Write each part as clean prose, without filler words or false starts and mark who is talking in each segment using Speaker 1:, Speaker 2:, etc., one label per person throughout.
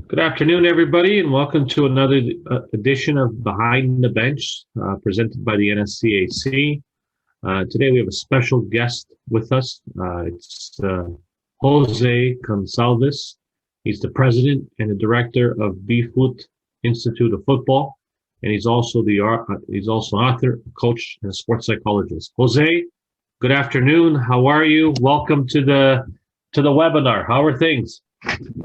Speaker 1: Good afternoon, everybody, and welcome to another edition of Behind the Bench, presented by the NSCAC. Today we have a special guest with us. It's Jose Gonzalez. He's the president and the director of BFUT Institute of Football, and he's also author, coach, and a sports psychologist. Jose, good afternoon. How are you? Welcome to the webinar. How are things?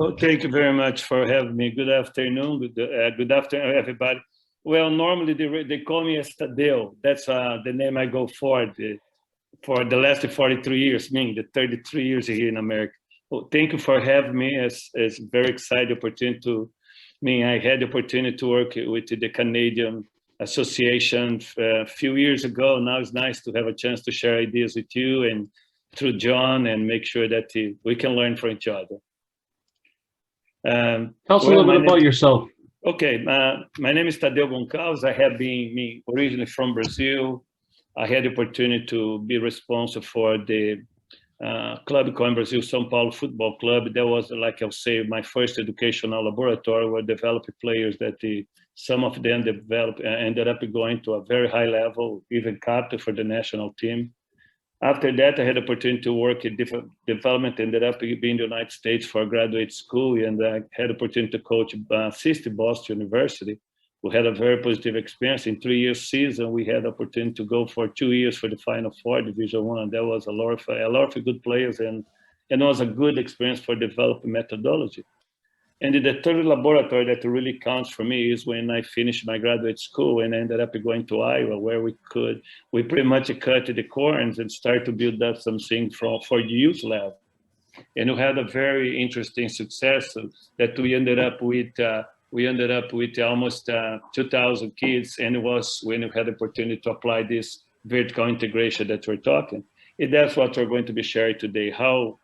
Speaker 2: Oh, thank you very much for having me. Good afternoon. Good afternoon, everybody. Well, normally they call me as Thadeu. That's the name I go for the last 43 years, meaning the 33 years here in America. Well, thank you for having me. It's very exciting opportunity I had the opportunity to work with the Canadian Association a few years ago. Now it's nice to have a chance to share ideas with you and through John and make sure that we can learn from each other.
Speaker 1: Tell us a little bit about yourself.
Speaker 2: Okay, my name is Thadeu Goncalves. I have been originally from Brazil. I had the opportunity to be responsible for the club called Brazil São Paulo Football Club. That was, like I'll say, my first educational laboratory where developing players that some of them ended up going to a very high level, even captain for the national team. After that, I had the opportunity to work in different development, ended up being in the United States for a graduate school, and I had the opportunity to coach Boston University. We had a very positive experience. In 3 years season, we had the opportunity to go for 2 years for the Final Four, Division I, and there was a lot of good players, and it was a good experience for developing methodology. And the third laboratory that really counts for me is when I finished my graduate school and ended up going to Iowa, where we pretty much cut the corners and started to build up something for the youth level. And we had a very interesting success that we ended up with almost 2,000 kids, and it was when we had the opportunity to apply this vertical integration that we're talking. And that's what we're going to be sharing today, how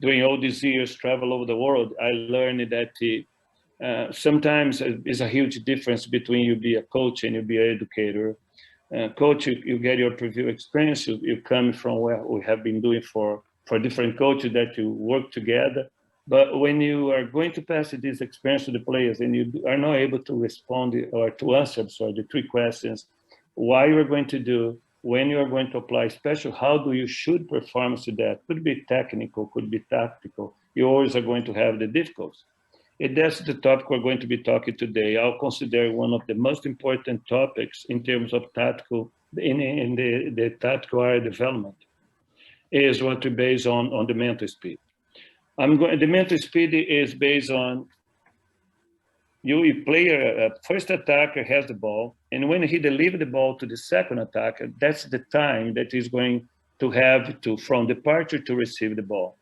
Speaker 2: during all these years, travel over the world, I learned that sometimes there's a huge difference between you be a coach and you be an educator. Coach, you get your preview experience, you come from where we have been doing for different coaches that you work together. But when you are going to pass this experience to the players and you are not able to respond or to answer, the three questions, why you're going to do, when you are going to apply special, how do you should perform to that? Could be technical, could be tactical. You always are going to have the difficulties. And that's the topic we're going to be talking today. I'll consider one of the most important topics in terms of tactical, in the tactical area development, is what we base on the mental speed. The mental speed is based on you player, first attacker has the ball, and when he delivers the ball to the second attacker, that's the time that he's going to have from departure to receive the ball.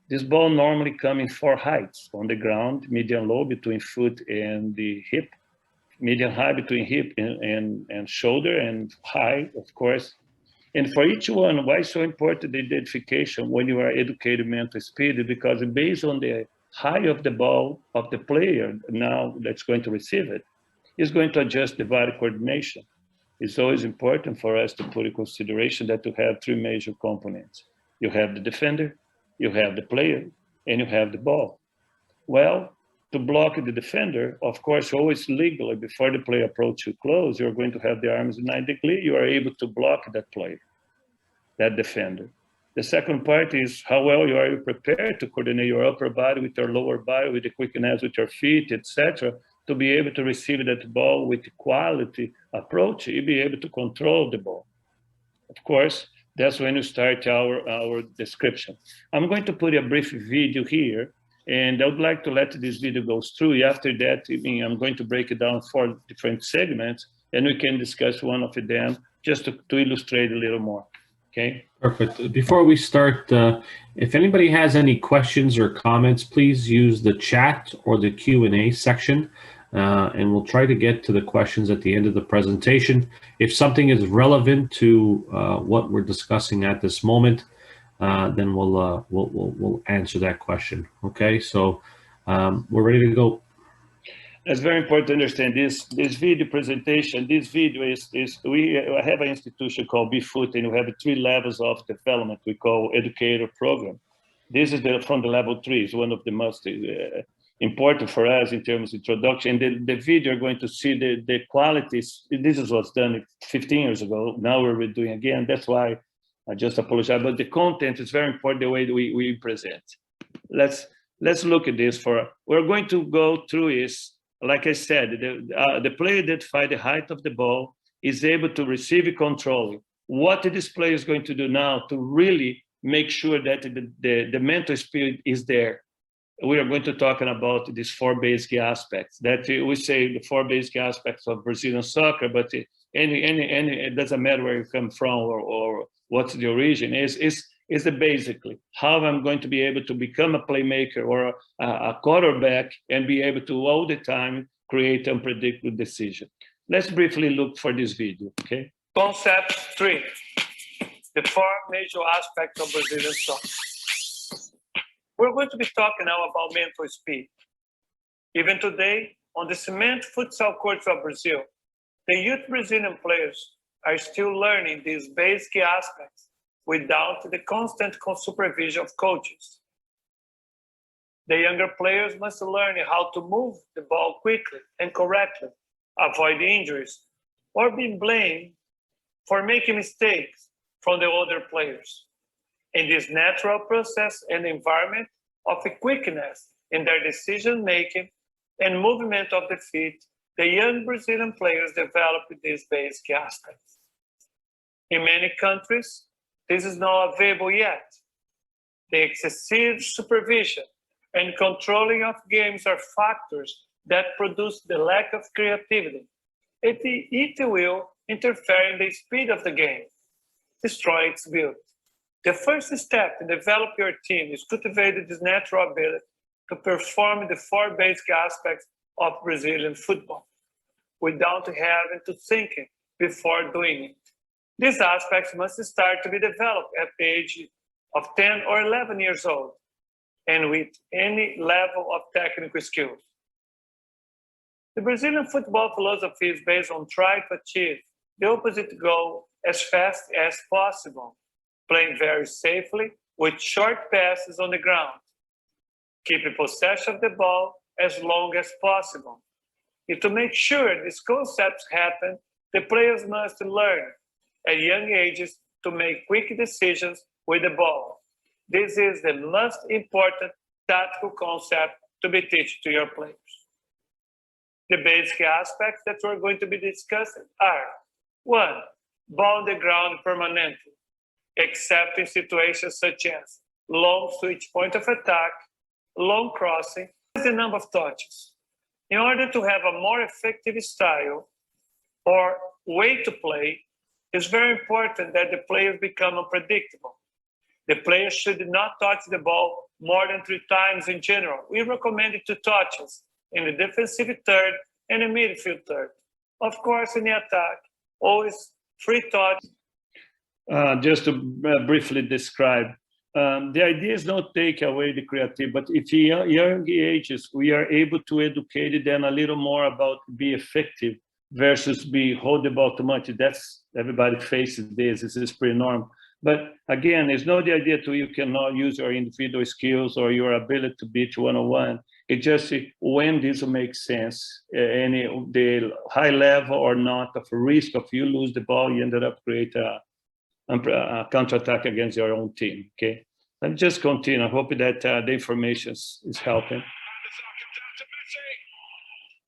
Speaker 2: This ball normally comes in 4 heights: on the ground, medium low between foot and the hip, medium high between hip and shoulder, and high, of course. And for each one, why is so important the identification when you are educated mental speed? Because based on the height of the ball of the player now that's going to receive it, is going to adjust the body coordination. It's always important for us to put in consideration that you have 3 major components. You have the defender, you have the player, and you have the ball. Well, to block the defender, of course, always legally, before the player approaches you close, you're going to have the arms 90 degrees. You are able to block that player, that defender. The second part is how well you are prepared to coordinate your upper body with your lower body, with the quickness with your feet, etc., to be able to receive that ball with quality approach. You'll be able to control the ball. Of course, that's when you start our description. I'm going to put a brief video here, and I would like to let this video go through. After that, I'm going to break it down 4 different segments, and we can discuss one of them just to illustrate a little more. Okay.
Speaker 1: Perfect. Before we start, if anybody has any questions or comments, please use the chat or the Q&A section, and we'll try to get to the questions at the end of the presentation. If something is relevant to what we're discussing at this moment, then we'll answer that question. Okay, so we're ready to go.
Speaker 2: It's very important to understand this video presentation. This video we have an institution called BFUT, and we have 3 levels of development we call educator program. This is from the level 3. It's one of the most important for us in terms of introduction. And the video, you're going to see the qualities. This is what's done 15 years ago. Now we're redoing again. That's why I just apologize. But the content is very important, the way that we present. Let's look at this. We're going to go through is, like I said, the player identify the height of the ball, is able to receive it, control it. What this player is going to do now to really make sure that the mental spirit is there. We are going to talk about these four basic aspects that we say the four basic aspects of Brazilian soccer, but it doesn't matter where you come from or what's the origin is basically how I'm going to be able to become a playmaker or a quarterback and be able to all the time create unpredictable decision. Let's briefly look for this video, okay?
Speaker 3: Concept 3, the four major aspects of Brazilian soccer. We're going to be talking now about mental speed. Even today, on the cement futsal courts of Brazil, the youth Brazilian players are still learning these basic aspects without the constant supervision of coaches. The younger players must learn how to move the ball quickly and correctly, avoid injuries, or be blamed for making mistakes from the older players. In this natural process and environment of quickness in their decision-making and movement of the feet, the young Brazilian players develop these basic aspects. In many countries, this is not available yet. The excessive supervision and controlling of games are factors that produce the lack of creativity. It will interfere in the speed of the game, destroy its beauty. The first step in developing your team is cultivating this natural ability to perform the four basic aspects of Brazilian football without having to think it before doing it. These aspects must start to be developed at the age of 10 or 11 years old and with any level of technical skills. The Brazilian football philosophy is based on trying to achieve the opposite goal as fast as possible, playing very safely with short passes on the ground, keeping possession of the ball as long as possible. And to make sure these concepts happen, the players must learn at young ages to make quick decisions with the ball. This is the most important tactical concept to be taught to your players. The basic aspects that we're going to be discussing are: 1, ball on the ground permanently, except in situations such as long switch point of attack, long crossing, the number of touches. In order to have a more effective style or way to play, it's very important that the players become unpredictable. The players should not touch the ball more than 3 times in general. We recommend 2 touches in the defensive third and the midfield third. Of course, in the attack, always 3 touches.
Speaker 2: Just to briefly describe, the idea is not take away the creativity, but if young ages, we are able to educate them a little more about be effective versus be hold the ball too much. That's, everybody faces this is pretty normal. But again, it's not the idea to you cannot use your individual skills or your ability to beat one-on-one. It's just when this will make sense, any the high level or not of risk of you lose the ball, you ended up create a counterattack against your own team. Okay, let me just continue. I hope that the information is helping.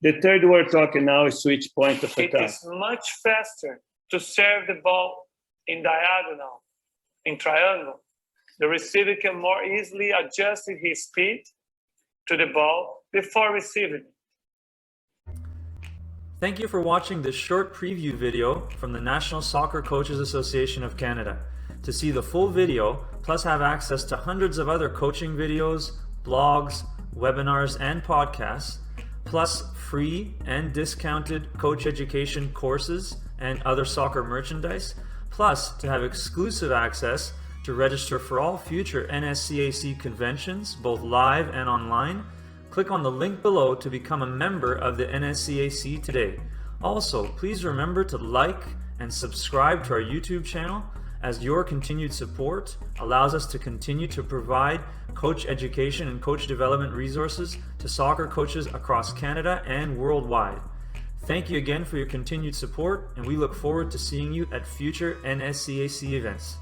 Speaker 2: The third we're talking now is switch point of attack.
Speaker 3: It is much faster to serve the ball in diagonal, in triangle. The receiver can more easily adjust his speed to the ball before receiving it.
Speaker 4: Thank you for watching this short preview video from the National Soccer Coaches Association of Canada. To see the full video, plus have access to hundreds of other coaching videos, blogs, webinars, and podcasts, plus free and discounted coach education courses and other soccer merchandise, plus to have exclusive access to register for all future NSCAC conventions, both live and online, click on the link below to become a member of the NSCAC today. Also, please remember to like and subscribe to our YouTube channel, as your continued support allows us to continue to provide coach education and coach development resources to soccer coaches across Canada and worldwide. Thank you again for your continued support, and we look forward to seeing you at future NSCAC events.